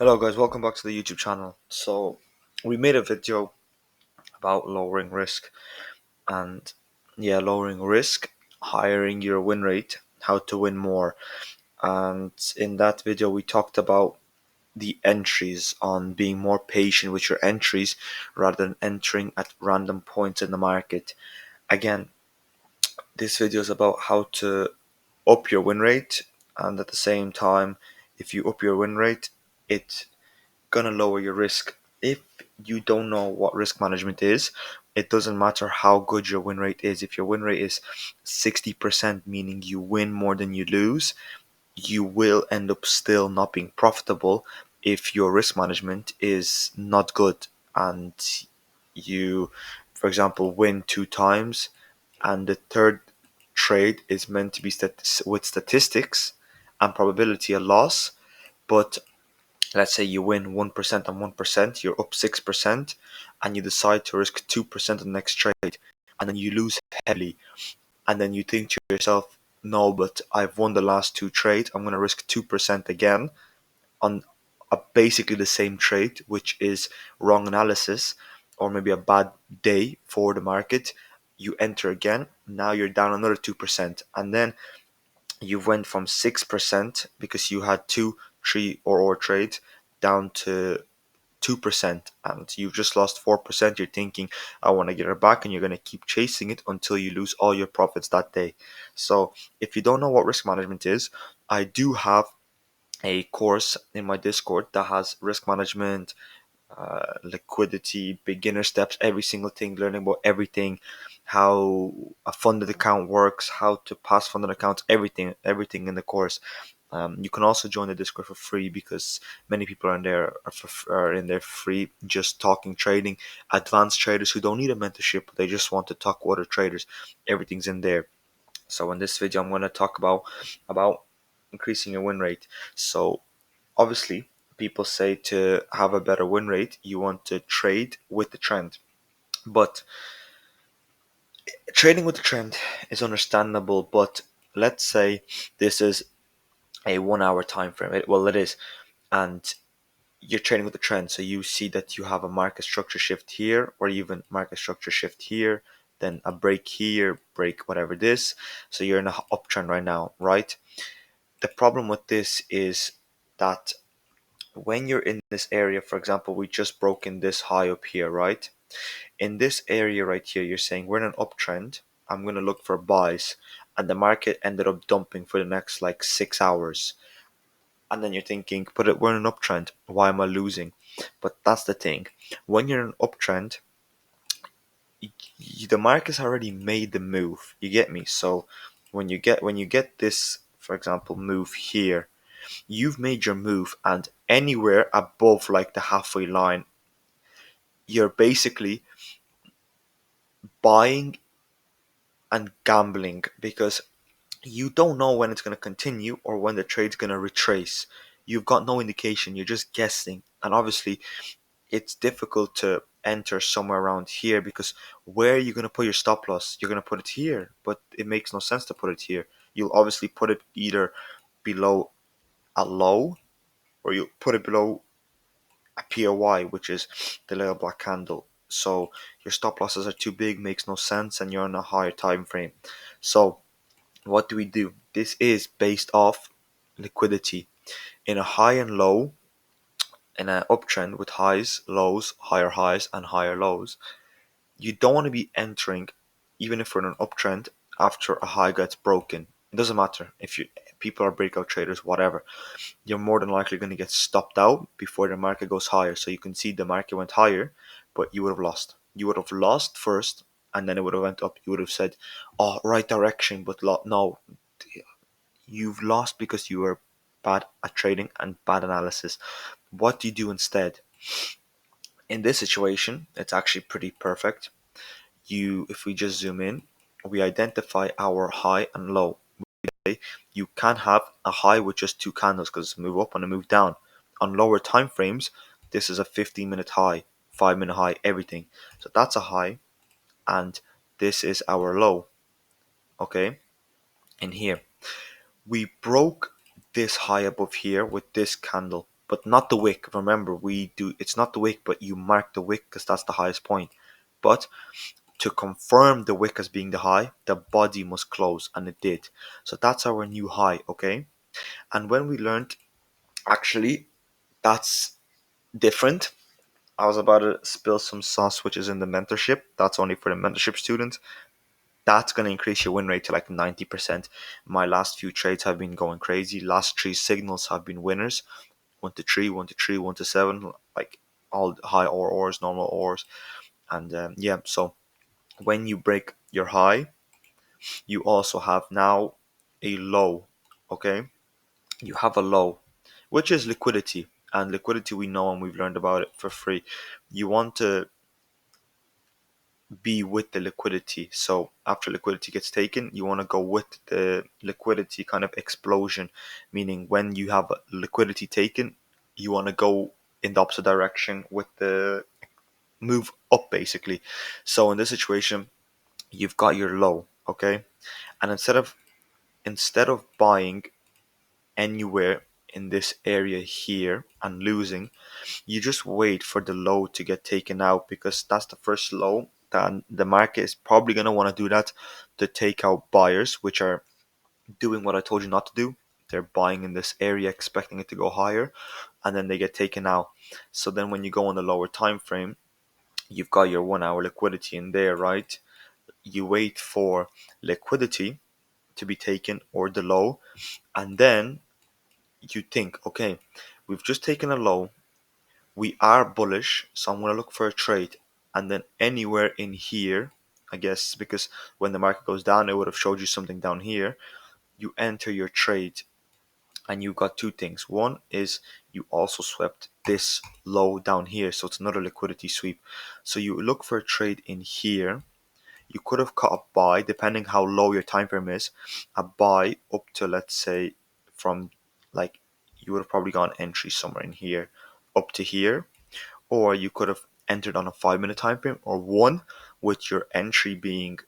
Hello guys, welcome back to the YouTube channel. So we made a video about lowering risk and lowering risk, hiring your win rate, how to win more. And in that video we talked about the entries, on being more patient with your entries rather than entering at random points in the market. Again, this video is about how to up your win rate, and at the same time, if you up your win rate, it's gonna lower your risk. If you don't know what risk management is, it doesn't matter how good your win rate is. If your win rate is 60%, meaning you win more than you lose, you will end up still not being profitable if your risk management is not good and you, for example, win two times and the third trade is meant to be with statistics and probability a loss, but let's say you win 1% and 1%, you're up 6%, and you decide to risk 2% on the next trade, and then you lose heavily, and then you think to yourself, no, but I've won the last two trades, I'm going to risk 2% again on basically the same trade, which is wrong analysis or maybe a bad day for the market. You enter again, now you're down another 2%, and then you went from 6% because you had two, three, or trades down to 2%, and you've just lost 4%. You're thinking, I want to get her back, and you're going to keep chasing it until you lose all your profits that day. So, if you don't know what risk management is, I do have a course in my Discord that has risk management, liquidity, beginner steps, every single thing, learning about everything, how a funded account works, how to pass funded accounts, everything in the course. You can also join the Discord for free because many people are in there are in there free, just talking trading. Advanced traders who don't need a mentorship, they just want to talk with other traders. Everything's in there. So in this video, I'm going to talk about increasing your win rate. So obviously, people say to have a better win rate, you want to trade with the trend. But trading with the trend is understandable, but let's say this is a 1 hour time frame. Well, it is. And you're trading with the trend. So you see that you have a market structure shift here, or even market structure shift here, then a break here, break whatever this. So you're in an uptrend right now, right? The problem with this is that when you're in this area, for example, we just broke in this high up here, right? In this area right here, you're saying we're in an uptrend. I'm going to look for buys. And the market ended up dumping for the next like 6 hours. And then you're thinking, but we're in an uptrend. Why am I losing? But that's the thing. When you're in an uptrend, the market's already made the move. You get me? So when you get this, for example, move here, you've made your move, and anywhere above like the halfway line, you're basically buying and gambling because you don't know when it's going to continue or when the trade's going to retrace. You've got no indication, you're just guessing. And obviously, it's difficult to enter somewhere around here because where are you going to put your stop loss? You're going to put it here, but it makes no sense to put it here. You'll obviously put it either below a low or you put it below a POY, which is the little black candle. So your stop losses are too big, makes no sense, and you're on a higher time frame. So what do we do? This is based off liquidity. In a high and low, in an uptrend with highs, lows, and higher lows, you don't want to be entering, even if we're in an uptrend, after a high gets broken. It doesn't matter if you people are breakout traders, whatever. You're more than likely going to get stopped out before the market goes higher. So you can see the market went higher, but you would have lost. You would have lost first, and then it would have went up. You would have said, "Oh, right direction," but no, you've lost because you were bad at trading and bad analysis. What do you do instead? In this situation, it's actually pretty perfect. If we just zoom in, we identify our high and low. You can have a high with just two candles because it's a move up and a move down. On lower time frames, this is a 15-minute high, 5-minute high, everything. So that's a high, and this is our low. Okay, in here we broke this high above here with this candle, but not the wick. Remember, we do it's not the wick, but you mark the wick because that's the highest point. But to confirm the wick as being the high, the body must close, and it did. So that's our new high, okay? And when we learned, actually, that's different. I was about to spill some sauce, which is in the mentorship. That's only for the mentorship students. That's going to increase your win rate to like 90%. My last few trades have been going crazy. Last three signals have been winners: 1 to 3, 1 to 3, 1 to 7, like all high ors, normal ors. And yeah, so when you break your high, you also have now a low, okay? You have a low, which is liquidity. And liquidity, we know and we've learned about it for free. You want to be with the liquidity. So after liquidity gets taken, you want to go with the liquidity kind of explosion, meaning when you have liquidity taken, you want to go in the opposite direction with the move up basically. So in this situation, you've got your low, okay? And instead of buying anywhere in this area here and losing, you just wait for the low to get taken out, because that's the first low. Then the market is probably going to want to do that to take out buyers, which are doing what I told you not to do. They're buying in this area expecting it to go higher, and then they get taken out. So then when you go on the lower time frame, you've got your 1 hour liquidity in there, right? You wait for liquidity to be taken or the low, and then you think, okay, we've just taken a low, we are bullish, so I'm going to look for a trade. And then anywhere in here, I guess, because when the market goes down, it would have showed you something down here. You enter your trade, and you got two things. One is you also swept this low down here, so it's another liquidity sweep. So you look for a trade in here. You could have caught a buy, depending how low your time frame is, a buy up to, let's say, from like, you would have probably gone entry somewhere in here up to here, or you could have entered on a 5 minute time frame, or one with your entry being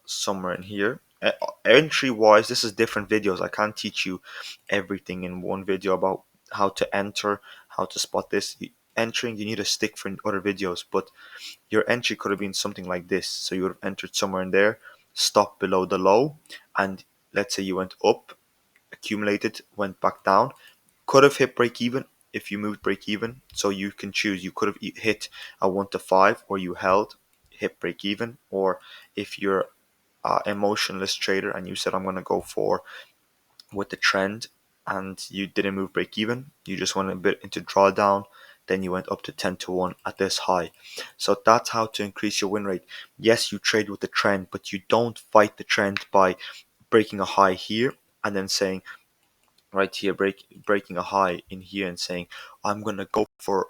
somewhere in here. Entry wise, this is different videos. I can't teach you everything in one video about how to enter, how to spot this. Entering, you need a stick for other videos, but your entry could have been something like this. So you would have entered somewhere in there, stopped below the low, and let's say you went up, accumulated, went back down, could have hit break even if you moved break even. So you can choose. You could have hit a 1 to 5, or you held, hit break even, or if you're emotionless trader and you said I'm going to go for with the trend and you didn't move break even, you just went a bit into drawdown, then you went up to 10 to 1 at this high. So that's how to increase your win rate. Yes, you trade with the trend, but you don't fight the trend by breaking a high here and then saying right here, breaking a high in here and saying I'm going to go for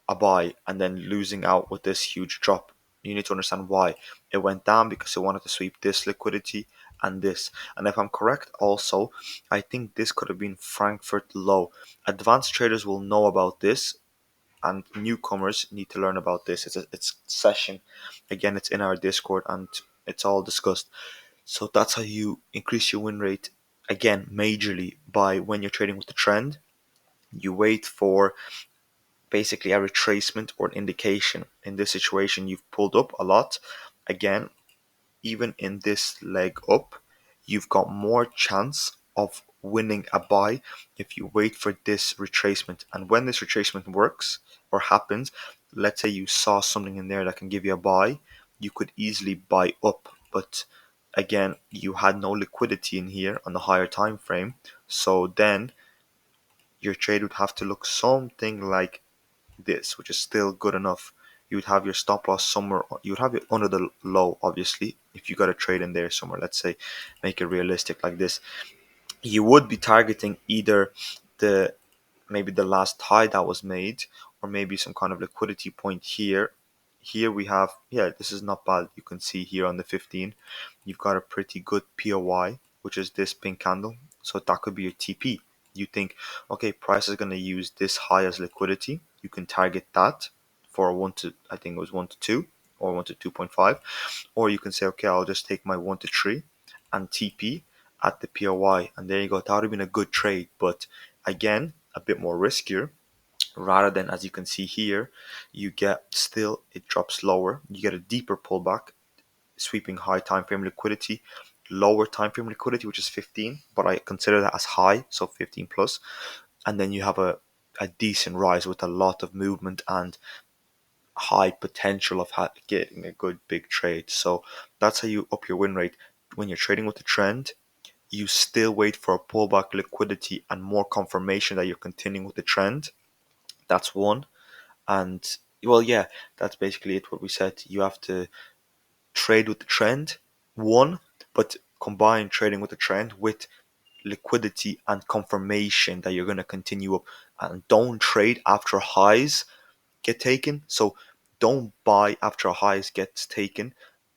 a buy and then losing out with this huge drop. You need to understand why. It went down because it wanted to sweep this liquidity and this. And if I'm correct, also, I think this could have been Frankfurt low. Advanced traders will know about this, and newcomers need to learn about this. It's session. Again, it's in our Discord and it's all discussed. So that's how you increase your win rate. Again, majorly by when you're trading with the trend, you wait for basically a retracement or an indication. In this situation, you've pulled up a lot. Again, even in this leg up, you've got more chance of winning a buy if you wait for this retracement. And when this retracement works or happens, let's say you saw something in there that can give you a buy, you could easily buy up. But again, you had no liquidity in here on the higher time frame. So then your trade would have to look something like this, which is still good enough. You would have your stop loss somewhere. You would have it under the low, obviously, if you got a trade in there somewhere. Let's say, make it realistic like this. You would be targeting either the maybe the last high that was made, or maybe some kind of liquidity point here. Here we have, yeah, this is not bad. You can see here on the 15, you've got a pretty good POI, which is this pink candle. So that could be your TP. You think, okay, price is going to use this high as liquidity. You can target that for a 1 to, I think it was 1 to 2 or 1 to 2.5. Or you can say, okay, I'll just take my 1 to 3 and TP at the POI. And there you go. That would have been a good trade. But again, a bit more riskier, rather than, as you can see here, you get still, it drops lower, you get a deeper pullback, sweeping high time frame liquidity, lower time frame liquidity, which is 15, but I consider that as high, so 15 plus, and then you have a decent rise with a lot of movement and high potential of getting a good big trade. So that's how you up your win rate. When you're trading with the trend, you still wait for a pullback, liquidity, and more confirmation that you're continuing with the trend. That's one. And well, yeah, that's basically it. What we said, you have to trade with the trend, one, but combine trading with the trend with liquidity and confirmation that you're going to continue up. And don't trade after highs get taken. So don't buy after highs gets taken.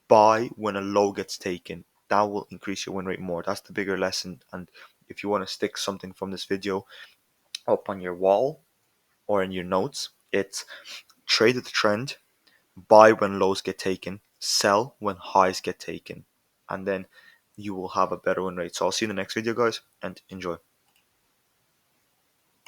Buy when a low gets taken. That will increase your win rate more. That's the bigger lesson. And if you want to stick something from this video up on your wall or in your notes, it's trade with the trend, buy when lows get taken, sell when highs get taken, and then you will have a better win rate. So I'll see you in the next video, guys, and enjoy.